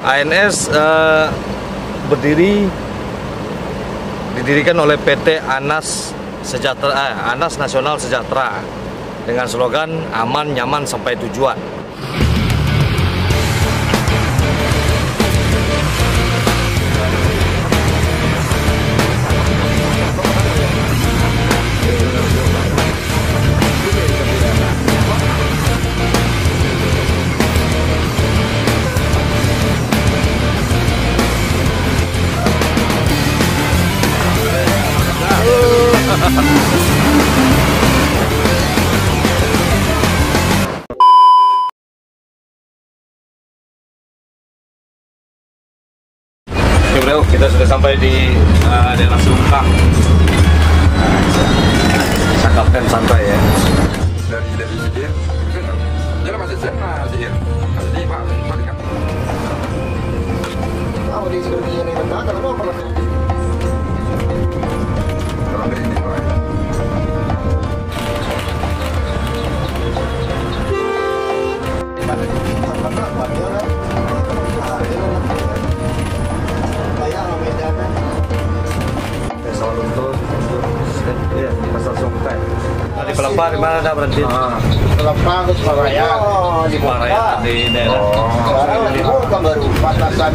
ANS didirikan oleh PT Anas Nasional Sejahtera dengan slogan aman, nyaman, sampai tujuan. Oke bro, kita sudah sampai di daerah Sungkang. Bisa kapten santai ya. Dari sini, jalan masih sana aja. Jadi pak, balik. Apa di sini ini benar? Kalau apa? Kalau ini pak. Pasar Sungkang. Di Pelepah di mana dah berhenti? Pelepah ke Sumaraya. Oh, di Sumaraya di daerah. Sekarang di Bogor baru batasan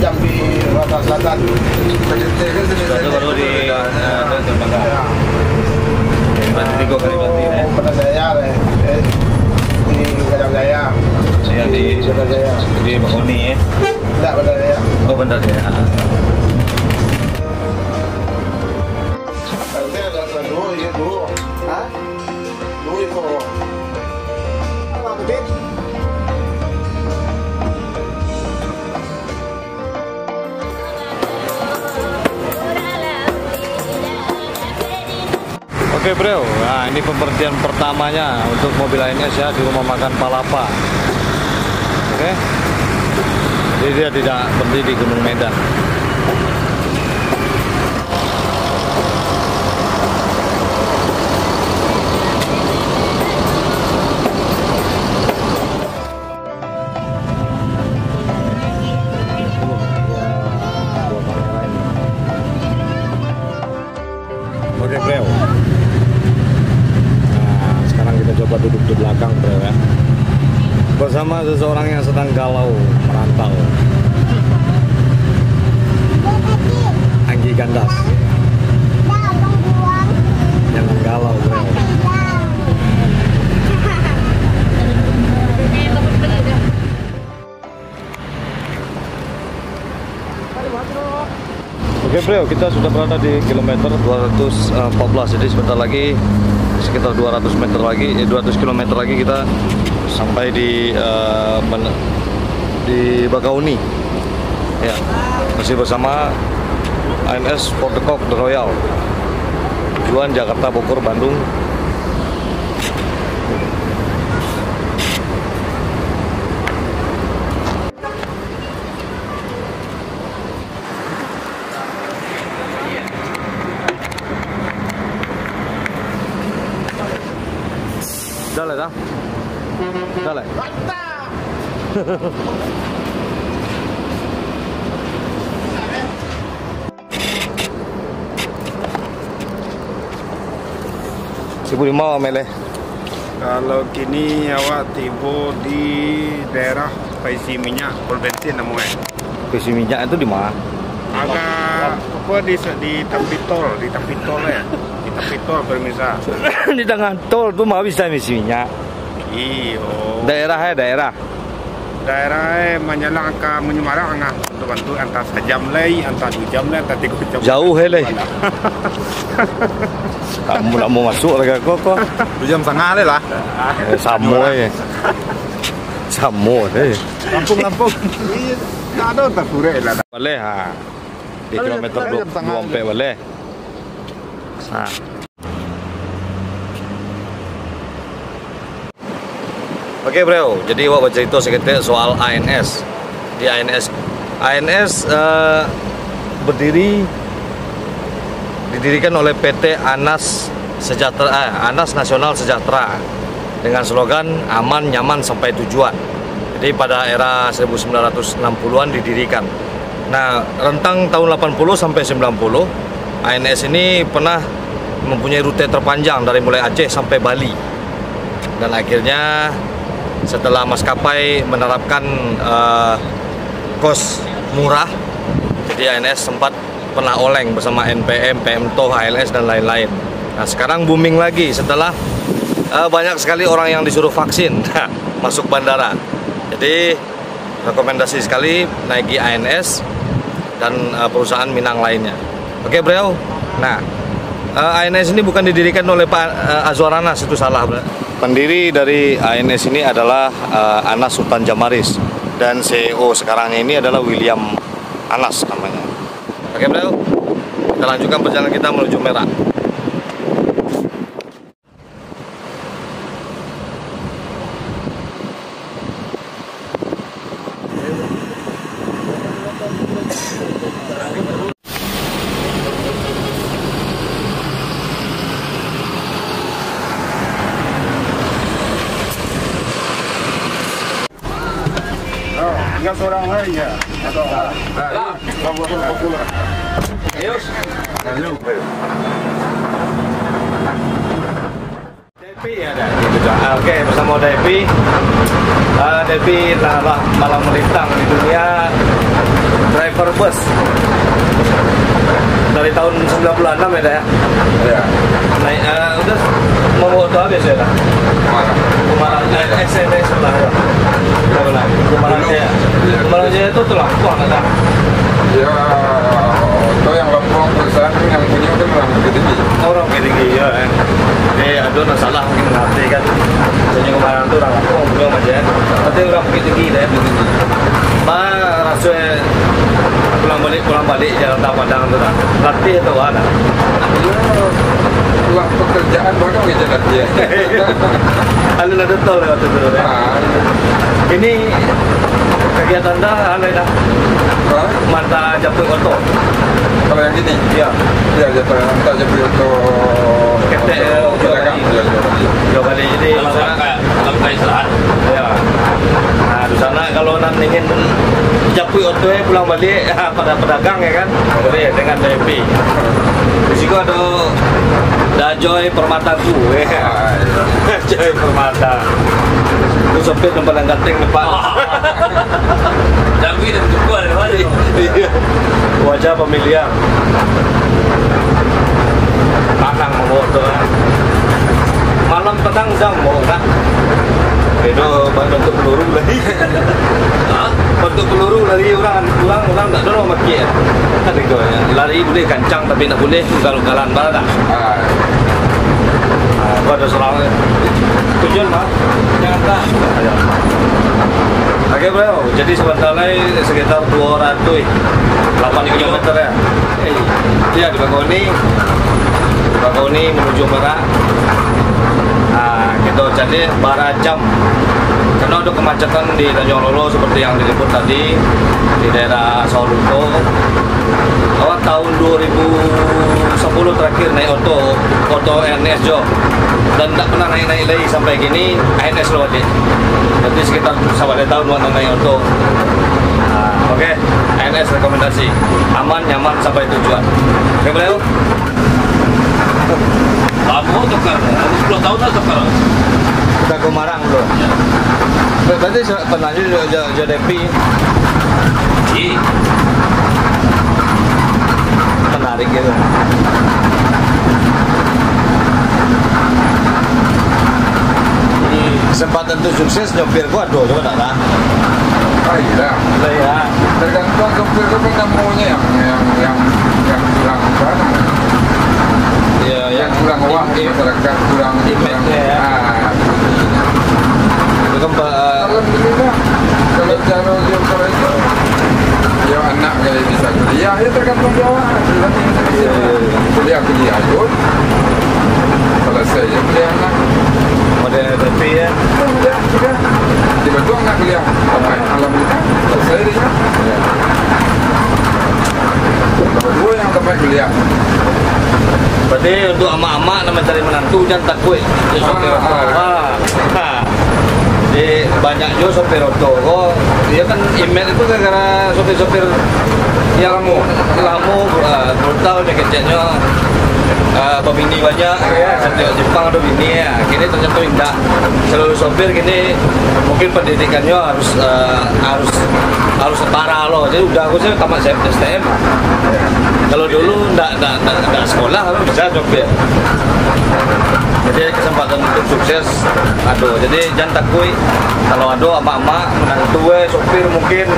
Jambi Batas Selatan. Itu baru di Dermaga. Berhenti kok kali berhenti ya. Pada saya di Gadang Jaya. Saya di Bakoni ya. Tidak pada saya. Oh benar ya. Oke bro, nah ini pemberhentian pertamanya untuk mobil ANS ya di rumah makan Palapa. Oke, jadi dia tidak berhenti di Gunung Medan. Oke bro. Coba duduk di belakang bro ya, bersama seseorang yang sedang galau merantau. Anggi Gandas, jangan galau bro. Oke bro, kita sudah berada di kilometer 214, jadi sebentar lagi sekitar 200 meter lagi, 200 km lagi kita sampai di Bakauni. Ya, masih bersama ANS For The Cock The Royal. Tujuan Jakarta, Bogor, Bandung. Dale, da. Dale. Sibuk mau Mele. Kalau kini awak tiba di daerah Paisi Minyak, Provinsi namanya. Paisi Minyak itu di mana? Agak apa di Tampitol ya. Di Tampitol permisa. Di tengah tol tuh mau bisa Paisi Minyak. Iyo. Daerah. Menyelang ke Menyemarang bantu antar sejam lagi, antar 2 jam lagi, antar 3 jam. Jauh hele. Kamu nak mau masuk lagi kok? 2 jam setengah lah. Samo ya. Samo deh. Lampung. Tak ada tak kurang lah. Boleh ha. Di kilometer 24 boleh. Nah. Oke bro, jadi wak baca itu sekitar soal ANS. Di ANS didirikan oleh PT Anas Nasional Sejahtera dengan slogan aman, nyaman, sampai tujuan. Jadi pada era 1960-an didirikan. Nah, rentang tahun 80 sampai 90, ANS ini pernah mempunyai rute terpanjang dari mulai Aceh sampai Bali. Dan akhirnya setelah maskapai menerapkan kos murah, jadi ANS sempat pernah oleng bersama NPM, PMTOH, ALS dan lain-lain. Nah, sekarang booming lagi setelah banyak sekali orang yang disuruh vaksin masuk bandara. Jadi rekomendasi sekali naiki ANS dan perusahaan Minang lainnya. Oke, bro. Nah, ANS ini bukan didirikan oleh Pak Azwar Anas, itu salah. Pendiri dari ANS ini adalah Anas Sultan Jamaris, dan CEO sekarang ini adalah William Anas namanya. Oke, bro. Kita lanjutkan perjalanan kita menuju Merak. Tinggal seorang lagi ya. Depi ada. Oke, bersama Depi. Depi adalah malam melintang di dunia driver bus. Dari tahun 96 ya, Ya. Naik, udah mau motor habis ya, dah. Kumaran SNS sebelah ya. Kumaran Jaya. Kumaran Jaya itu tuh Lampung ada. Ya, itu yang Lampung perusahaan yang punya itu orang Bukit Tinggi. Orang Bukit Tinggi ya. Jadi ada masalah mungkin mengerti kan. Jadi kemarin tuh orang Lampung belum aja. Tapi orang Bukit Tinggi deh. Rasanya pulang balik jalan Padang itu kan. Latih itu ada. Pulang pekerjaan baru aja dia. Lalu ada tol lewat itu. Ini kegiatan dah aneh dah. Mata jemput oto. Kalau yang ini? Iya. Iya, mata jemput oto. Ketek jauh balik. Jadi sampai istirahat. Ya. Nah, di sana kalau nanti ingin jemput oto pulang balik pada pedagang ya kan. Jadi dengan DP. Di situ ada Dajoy Permataku. Dajoy Permata. Itu sopir tempat yang ganteng depan. Jago dan tukar dari wajah pemilihan. Panang mau tu. Malam petang jam mau nak. Itu bentuk peluru lagi. Bentuk peluru lari orang tak ada orang maki. Kan itu ya. Lari boleh kencang tapi tak boleh ugal-ugalan mana tak. Gua ada seorang tujuan mah. Jangan tak. Oke bro, jadi sebentar lagi sekitar 208 km ya. Iya di Bakauheni menuju Merak. Nah, kita jadi bara jam. Karena ada kemacetan di Tanjung Lolo seperti yang disebut tadi di daerah Sawalunto. Awal tahun 2010 terakhir naik oto ANS Jo, dan tak pernah naik lagi sampai gini ANS lo aja. Jadi sekitar sampai tahun mana naik oto. Oke, ANS rekomendasi, aman, nyaman sampai tujuan. Oke bro. Lama tukar, 10 tahun lah tukar. Kita ke Marang bro. Berarti pernah juga Depi. Menarik gitu. Jadi kesempatan untuk sukses nyopir gua ada coba tak lah. Iya. Ya. Tergantung sopir itu kan maunya yang kurang apa? Ya, yang kurang uang masyarakat kurang ya. Itu kan alhamdulillah kalau cara dia itu ya anak kayak bisa kuliah ya tergantung dia kuliah pun selesai ya kuliah anak model DP ya sudah dibantu anak kuliah alhamdulillah selesai dia dua yang tempat kuliah. Berarti untuk ama-ama nak mencari menantu jangan takut. Jadi Jadi banyak juga sopir oto. Oh, dia kan email itu gara-gara sopir-sopir yang lama brutal keceknya. Pembini banyak ya, setiap Jepang ada bini ya. Kini ternyata tidak seluruh sopir kini mungkin pendidikannya harus setara loh. Jadi udah aku sih tamat STM. Kalau dulu enggak sekolah kalau bisa sopir. Jadi kesempatan untuk sukses aduh. Jadi jangan takut kalau ada ama-ama menantu sopir mungkin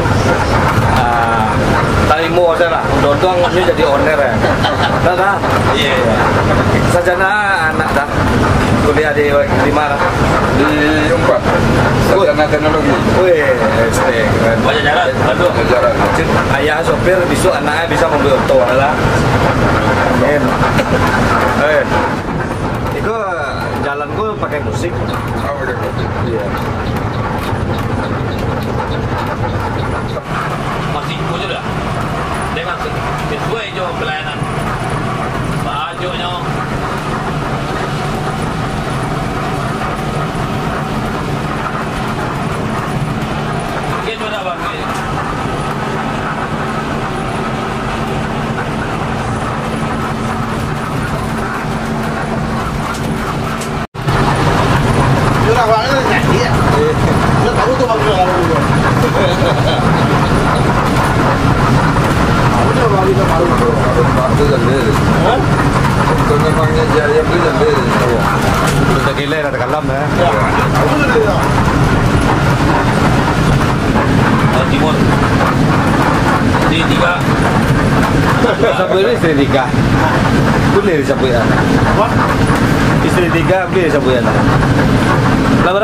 talimu aja lah, udah anggapnya jadi owner ya. Dah. Iya. Sarjana anak dah. Kuliah di mana? Di Unpad. Sarjana teknologi. Wih, SD. Banyak jalan, aduh. Jalan. Ayah sopir, besok anaknya bisa mobil oto lah. Amin. Itu jalan gue pakai musik. Oh, oke. Iya. Masih ikut je dah. Dia masuk. Sesuai je pelayanan. Bajuknya. Mungkin tu dah bang. Jurah banget nyanyi ya. Udah tahu tuh bang kalau dulu. Udah balik ke Palu. Itu sendiri. Untuk memangnya jaya itu sendiri. Udah gila ada kalam ya. Tahu dulu. Timur. Di 3. Sapu ini istri 3. Boleh sapu ya. Apa? Istri 3 boleh sapu ya.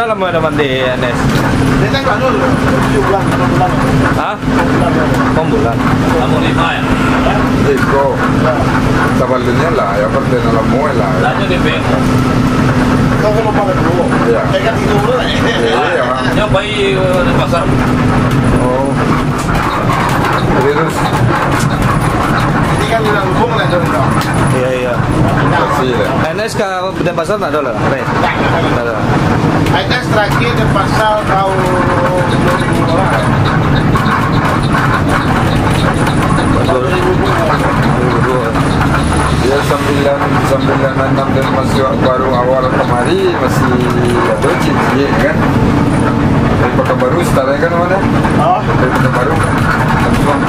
Lama ada mandi Nes. Dia kan kan dulu 7 bulan, 6 bulan. Hah? 6 bulan. 6 bulan. Kamu 5 ya. Itu tabalnya lah, ya parte nella muela. Lanjut di bank. Kau kalau pakai dulu. Iya. Saya kan itu dulu lah. Iya. Yang bayi di pasar. Oh. Terus Ini kan udah hubung lah dulu. Iya. kasih lah. NS ke Denpasar tak ada lah. Tak ada. Ada terakhir di pasal tahun 2000 orang. 2002. Dia 996 dan masih baru awal kemari masih ada cincin kan. Dari Pekanbaru startnya kan mana? Oh, Dari Pekanbaru. Langsung.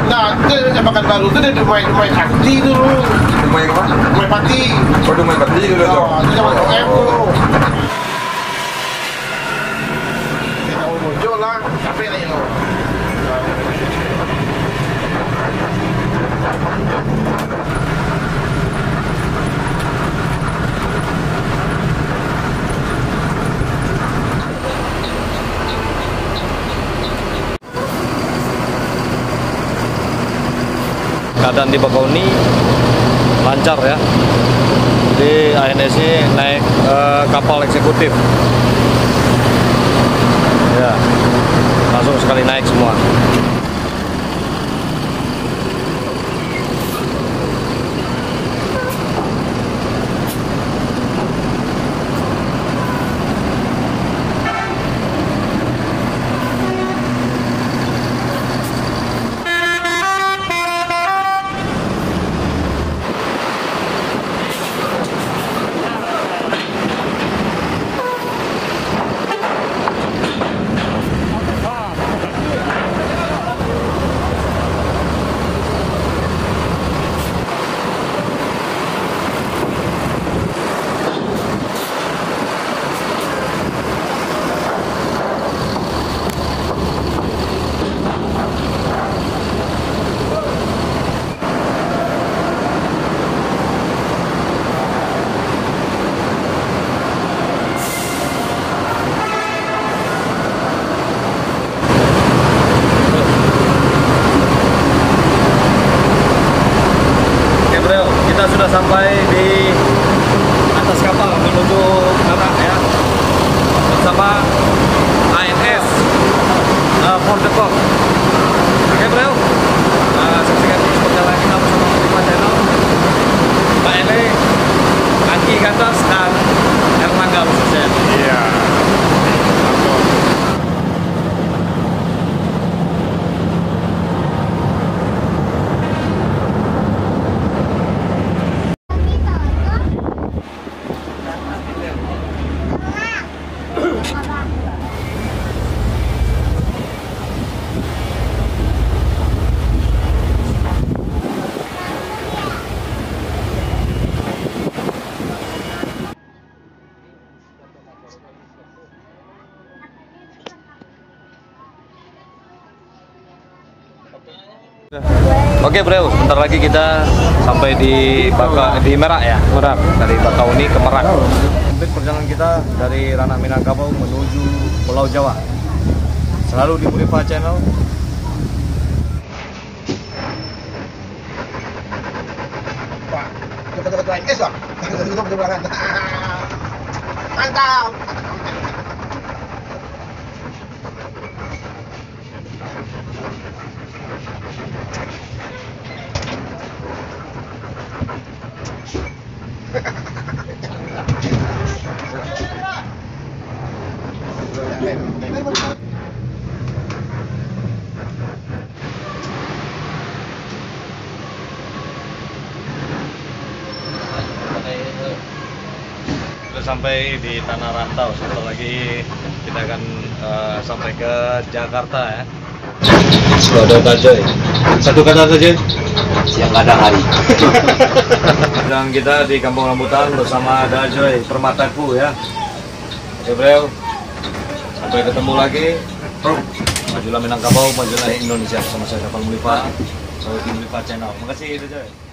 nah itu Pekan Baru itu dia Dumai Sakti dulu. Dumai mana? Dumai Pati. Oh, Dumai Pati dulu tuh. Oh, itu zaman UM tuh. Kita mau muncul lah, sampai lah yang Keadaan di Bakauni lancar ya. Di ANS ini naik kapal eksekutif. Ya, langsung sekali naik semua. Oke bro, sebentar lagi kita sampai di Merak ya, Merak. Dari Bakauni ke Merak. Untuk perjalanan kita dari Ranah Minangkabau menuju Pulau Jawa. Selalu di Mulifa Channel. Pak, dekat-dekat lain guys, Pak. Dekat belakang. Mantap. Sudah sampai di Tanah Rantau. Sebentar lagi kita akan sampai ke Jakarta ya. Sudah ada Dajoy. Satu kata saja. Siang kadang hari. Dan kita di Kampung Rambutan bersama Dajoy Permataku ya. Oke bro, sampai ketemu lagi. Majulah Minangkabau, majulah Indonesia bersama saya Kapal Mulifa, Mulifa Channel. Makasih Dajoy.